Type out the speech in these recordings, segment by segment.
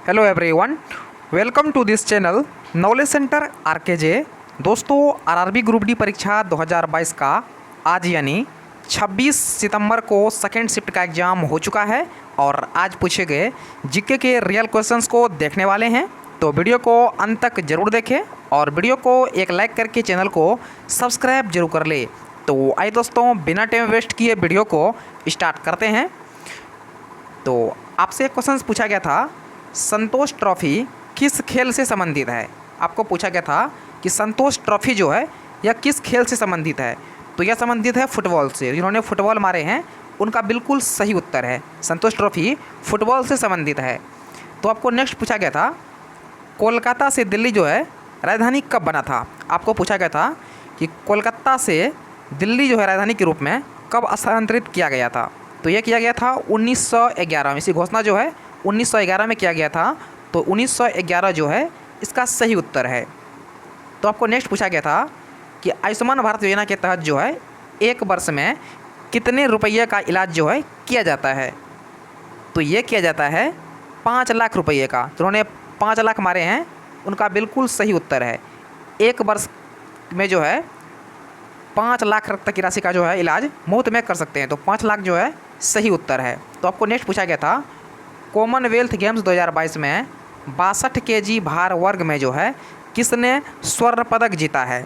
Hello everyone, welcome to this channel knowledge centre RKJ. दोस्तों, RRB group D परीक्षा 2022 का आज यानी 26 सितंबर को सेकेंड शिफ्ट का एग्ज़ाम हो चुका है और आज पूछे गए जीके के रियल क्वेश्चंस को देखने वाले हैं। तो वीडियो को अंत तक ज़रूर देखें और वीडियो को एक लाइक करके चैनल को सब्सक्राइब जरूर कर ले। तो आइए दोस्तों, बिना टाइम वेस्ट किए वीडियो को स्टार्ट करते हैं। तो आपसे एक क्वेश्चन पूछा गया था, संतोष ट्रॉफी किस खेल से संबंधित है। आपको पूछा गया था कि संतोष ट्रॉफी जो है यह किस खेल से संबंधित है। तो यह संबंधित है फुटबॉल से। जिन्होंने फुटबॉल मारे हैं उनका बिल्कुल सही उत्तर है, संतोष ट्रॉफी फुटबॉल से संबंधित है। तो आपको नेक्स्ट पूछा गया था, कोलकाता से दिल्ली जो है राजधानी कब बना था। आपको पूछा गया था कि कोलकाता से दिल्ली जो है राजधानी के रूप में कब स्थानांतरित किया गया था। तो यह किया गया था 1911 में। इसी घोषणा जो है 1911 में किया गया था। तो 1911 जो है इसका सही उत्तर है। तो आपको नेक्स्ट पूछा गया था कि आयुष्मान भारत योजना के तहत जो है एक वर्ष में कितने रुपये का इलाज जो है किया जाता है। तो ये किया जाता है 5 लाख रुपये का। जिन्होंने 5 लाख मारे हैं उनका बिल्कुल सही उत्तर है। एक वर्ष में जो है 5 लाख तक की राशि का जो है इलाज मुफ्त में कर सकते हैं। तो 5 लाख जो है सही उत्तर है। तो आपको नेक्स्ट पूछा गया था, कॉमनवेल्थ गेम्स 2022 में 62 केजी भार वर्ग में जो है किसने स्वर्ण पदक जीता है।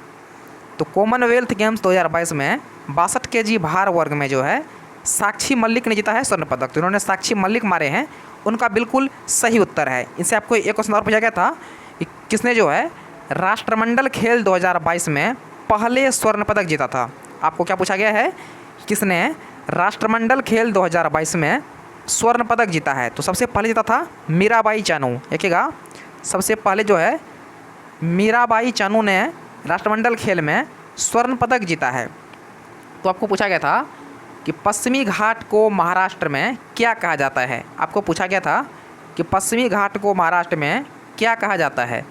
तो कॉमनवेल्थ गेम्स 2022 में 62 केजी भार वर्ग में जो है साक्षी मलिक ने जीता है स्वर्ण पदक। तो इन्होंने साक्षी मलिक मारे हैं, उनका बिल्कुल सही उत्तर है। इनसे आपको एक क्वेश्चन और पूछा गया था कि किसने जो है राष्ट्रमंडल खेल 2022 में पहले स्वर्ण पदक जीता था। आपको क्या पूछा गया है, किसने राष्ट्रमंडल खेल 2022 में स्वर्ण पदक जीता है। तो सबसे पहले जीता था मीराबाई चानू। देखिएगा, सबसे पहले जो है मीराबाई चानू ने राष्ट्रमंडल खेल में स्वर्ण पदक जीता है। तो आपको पूछा गया था कि पश्चिमी घाट को महाराष्ट्र में क्या कहा जाता है। आपको पूछा गया था कि पश्चिमी घाट को महाराष्ट्र में क्या कहा जाता है।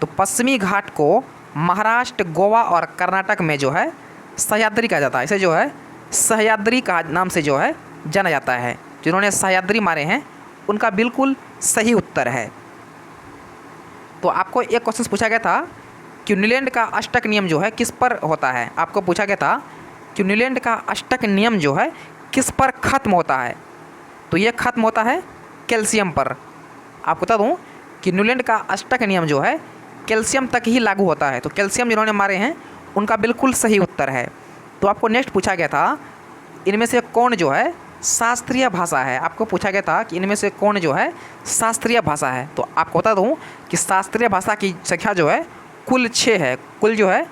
तो पश्चिमी घाट को महाराष्ट्र, गोवा और कर्नाटक में जो है सह्याद्री कहा जाता है। इसे जो है सह्याद्री का नाम से जो है जाना जाता है। जिन्होंने सह्याद्री मारे हैं उनका बिल्कुल सही उत्तर है। तो आपको एक क्वेश्चन पूछा गया था कि न्यूजीलैंड का अष्टक नियम जो है किस पर होता है। आपको पूछा गया था कि न्यूजीलैंड का अष्टक नियम जो है किस पर ख़त्म होता है। तो ये ख़त्म होता है कैल्शियम पर। आपको बता दूँ कि न्यूजीलैंड का अष्टक नियम जो है कैल्शियम तक ही लागू होता है। तो कैल्शियम जिन्होंने मारे हैं उनका बिल्कुल सही उत्तर है। तो आपको नेक्स्ट पूछा गया था, इनमें से कौन जो है शास्त्रीय भाषा है। आपको पूछा गया था कि इनमें से कौन जो है शास्त्रीय भाषा है। तो आपको बता दूं कि शास्त्रीय भाषा की संख्या जो है कुल 6 है। कुल जो है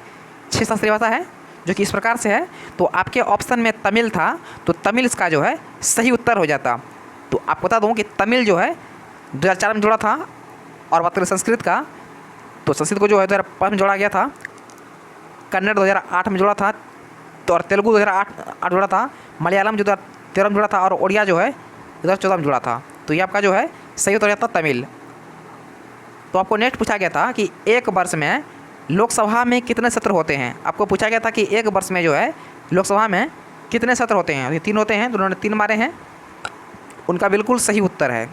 6 शास्त्रीय भाषा है, जो कि इस प्रकार से है। तो आपके ऑप्शन में तमिल था, तो तमिल इसका जो है सही उत्तर हो जाता। तो आपको बता दूँ कि तमिल जो है 2004 में जोड़ा था। और बात करें संस्कृत का, तो संस्कृत को जो है 2005 में जोड़ा गया था। कन्नड़ 2008 में जोड़ा था। तो और तेलुगु 2008 जोड़ा था। मलयालम जो 2013 में जोड़ा था। और उड़िया जो है 2014 में जोड़ा था। तो ये आपका जो है सही उत्तर हो जाता तमिल। तो आपको नेक्स्ट पूछा गया था कि एक वर्ष में लोकसभा में कितने सत्र होते हैं। आपको पूछा गया था कि एक वर्ष में जो है लोकसभा में कितने सत्र होते हैं। ये 3 होते हैं। तो उन्होंने 3 मारे हैं, उनका बिल्कुल सही उत्तर है।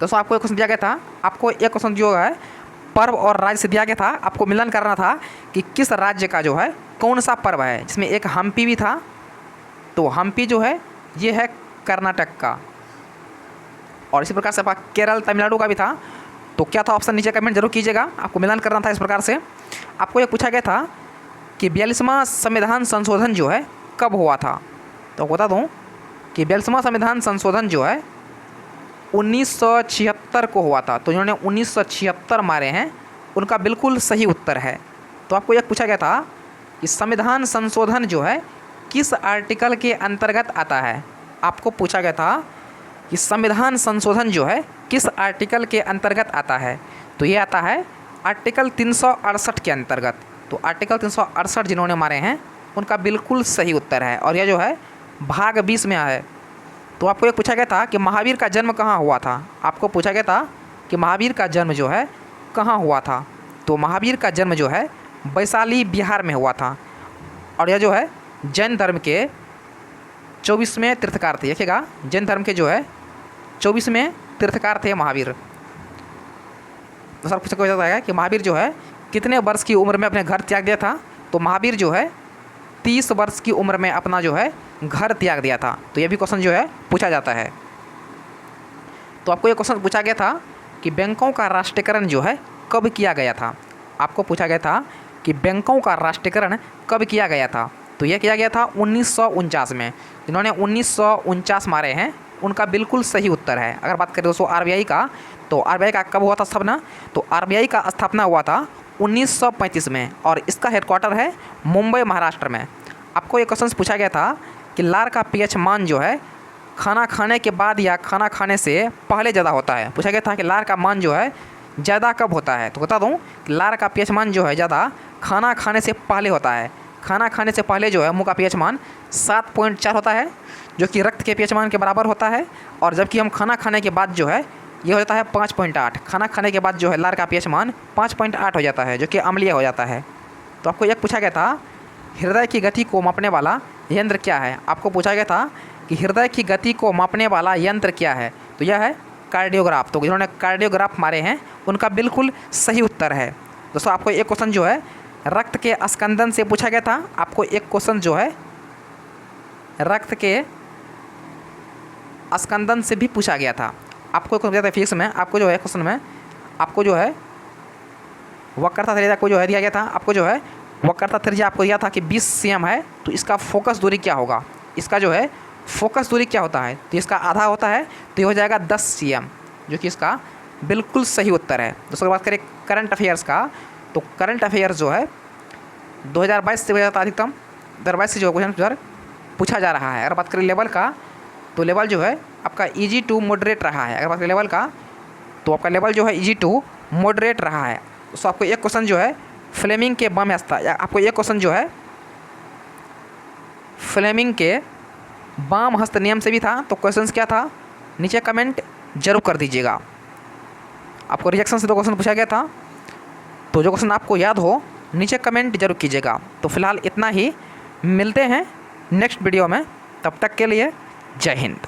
दोस्तों, आपको एक क्वेश्चन दिया गया था। आपको एक क्वेश्चन जो है पर्व और राज्य से दिया गया था। आपको मिलान करना था कि किस राज्य का जो है कौन सा पर्व है, जिसमें एक हम्पी भी था। तो हम्पी जो है ये है कर्नाटक का। और इसी प्रकार से आपका केरल, तमिलनाडु का भी था। तो क्या था ऑप्शन, नीचे कमेंट जरूर कीजिएगा। आपको मिलान करना था इस प्रकार से। आपको ये पूछा गया था कि 42वां संविधान संशोधन जो है कब हुआ था। तो बता दूँ कि 42वां संविधान संशोधन जो है 1976 को हुआ था। तो जिन्होंने 1976 मारे हैं उनका बिल्कुल सही उत्तर है। तो आपको यह पूछा गया था कि संविधान संशोधन जो है किस आर्टिकल के अंतर्गत आता है। आपको पूछा गया था कि संविधान संशोधन जो है किस आर्टिकल के अंतर्गत आता है। तो ये आता है आर्टिकल 368 के अंतर्गत। तो आर्टिकल 368 जिन्होंने मारे हैं उनका बिल्कुल सही उत्तर है। और यह जो है भाग 20 में है। तो आपको ये पूछा गया था कि महावीर का जन्म कहाँ हुआ था। आपको पूछा गया था कि महावीर का जन्म जो है कहाँ हुआ था। तो महावीर का जन्म जो है वैशाली, बिहार में हुआ था। और यह जो है जैन धर्म के 24वें तीर्थकार थे। देखिएगा, जैन धर्म के जो है 24वें तीर्थकार थे महावीर। दूसरा क्वेश्चन क्या जाता है कि महावीर जो है कितने वर्ष की उम्र में अपने घर त्याग दिया था। तो महावीर जो है 30 वर्ष की उम्र में अपना जो है घर त्याग दिया था। तो ये भी क्वेश्चन जो है पूछा जाता है। तो आपको ये क्वेश्चन पूछा गया था कि बैंकों का राष्ट्रीयकरण जो है कब किया गया था। आपको पूछा गया था कि बैंकों का राष्ट्रीयकरण कब किया गया था। तो यह किया गया था 1949 में। जिन्होंने 1949 मारे हैं उनका बिल्कुल सही उत्तर है। अगर बात करें दोस्तों आरबीआई का, तो आरबीआई का कब हुआ था स्थापना। तो आरबीआई का स्थापना हुआ था 1935 में और इसका हेडक्वार्टर है मुंबई महाराष्ट्र में। आपको ये क्वेश्चन पूछा गया था कि लार का पीएच मान जो है खाना खाने के बाद या खाना खाने से पहले ज़्यादा होता है। पूछा गया था कि लार का मान जो है ज़्यादा कब होता है। तो बता दूं कि लार का पीएच मान जो है ज़्यादा खाना खाने से पहले होता है। खाना खाने से पहले जो है मुंह का पीएच मान 7.4 होता है, जो कि रक्त के पीएच मान के बराबर होता है। और जबकि हम खाना खाने के बाद जो है ये हो जाता है 5.8। खाना खाने के बाद जो है लार का पीएच मान 5.8 हो जाता है, जो कि अम्लीय हो जाता है। तो आपको एक पूछा गया था हृदय की गति को मापने वाला यंत्र क्या है। आपको पूछा गया था कि हृदय की गति को मापने वाला यंत्र क्या है। तो यह है कार्डियोग्राफ। तो जिन्होंने कार्डियोग्राफ मारे हैं उनका बिल्कुल सही उत्तर है। दोस्तों आपको एक क्वेश्चन जो है रक्त के अस्कंदन से पूछा गया था। आपको एक क्वेश्चन जो है रक्त के अस्कंदन से भी पूछा गया था। आपको एक क्वेश्चन फिजिक्स में आपको जो है क्वेश्चन में आपको जो है वक्रता त्रिज्या को जो है दिया गया था। आपको जो है वक्रता त्रिज्या आपको दिया था कि 20 cm है। तो इसका फोकस दूरी क्या होगा। इसका जो है फोकस दूरी क्या होता है। तो इसका आधा होता है, तो ये हो जाएगा 10 cm, जो कि इसका बिल्कुल सही उत्तर है। दोस्तों बात करें करंट अफेयर्स का, तो करंट अफेयर्स जो है 2022 से जाता अधिकतम 2022 से जो क्वेश्चन पूछा जा रहा है। अगर बात करें लेवल का, तो लेवल जो है आपका ईजी टू मॉडरेट रहा है। अगर बात करें लेवल का, तो आपका लेवल जो है ईजी टू मॉडरेट रहा है। तो आपको एक क्वेश्चन जो है फ्लेमिंग के बाम हस्त, आपको एक क्वेश्चन जो है फ्लेमिंग के बाम हस्त नियम से भी था। तो क्वेश्चन क्या था नीचे कमेंट जरूर कर दीजिएगा। आपको रिएक्शन से 2 क्वेश्चन पूछा गया था। तो जो क्वेश्चन आपको याद हो नीचे कमेंट जरूर कीजिएगा। तो फिलहाल इतना ही, मिलते हैं नेक्स्ट वीडियो में। तब तक के लिए जय हिंद।